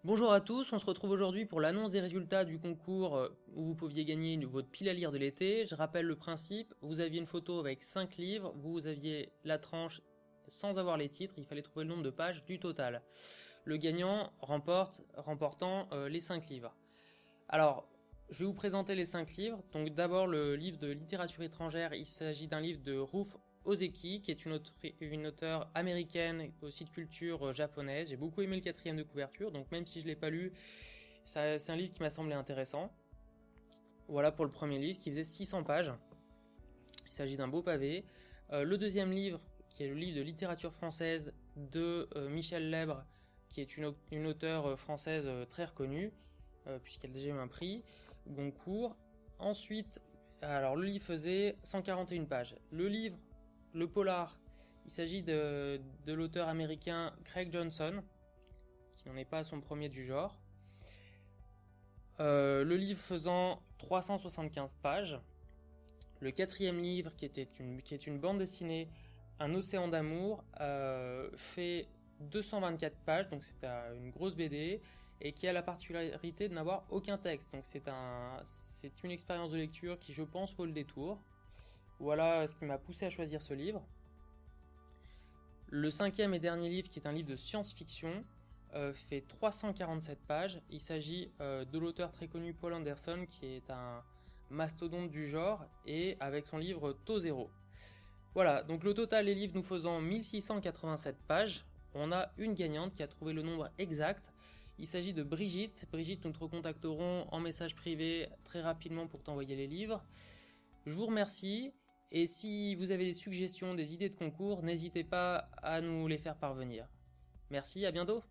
Bonjour à tous, on se retrouve aujourd'hui pour l'annonce des résultats du concours où vous pouviez gagner votre pile à lire de l'été. Je rappelle le principe, vous aviez une photo avec 5 livres, vous aviez la tranche sans avoir les titres, il fallait trouver le nombre de pages du total. Le gagnant remportant les 5 livres. Alors, je vais vous présenter les 5 livres. Donc d'abord le livre de littérature étrangère, il s'agit d'un livre de Ruth Ozeki, qui est une auteure américaine, aussi de culture japonaise. J'ai beaucoup aimé le quatrième de couverture, donc même si je ne l'ai pas lu, c'est un livre qui m'a semblé intéressant. Voilà pour le premier livre, qui faisait 600 pages. Il s'agit d'un beau pavé. Le deuxième livre, qui est le livre de littérature française de Michel Lèbre, qui est une auteure française très reconnue, puisqu'elle a déjà eu un prix Goncourt. Ensuite, alors le livre faisait 141 pages. Le polar, il s'agit de l'auteur américain Craig Johnson, qui n'en est pas à son premier du genre. Le livre faisant 375 pages. Le quatrième livre, qui est une bande dessinée, Un océan d'amour, fait 224 pages, donc c'est une grosse BD, et qui a la particularité de n'avoir aucun texte. Donc c'est une expérience de lecture qui, je pense, vaut le détour. Voilà ce qui m'a poussé à choisir ce livre. Le cinquième et dernier livre, qui est un livre de science-fiction, fait 347 pages. Il s'agit de l'auteur très connu Paul Anderson, qui est un mastodonte du genre, et avec son livre Taux Zéro. Voilà, donc le total des livres nous faisant 1687 pages, on a une gagnante qui a trouvé le nombre exact. Il s'agit de Brigitte. Brigitte, nous te recontacterons en message privé très rapidement pour t'envoyer les livres. Je vous remercie, et si vous avez des suggestions, des idées de concours, n'hésitez pas à nous les faire parvenir. Merci, à bientôt.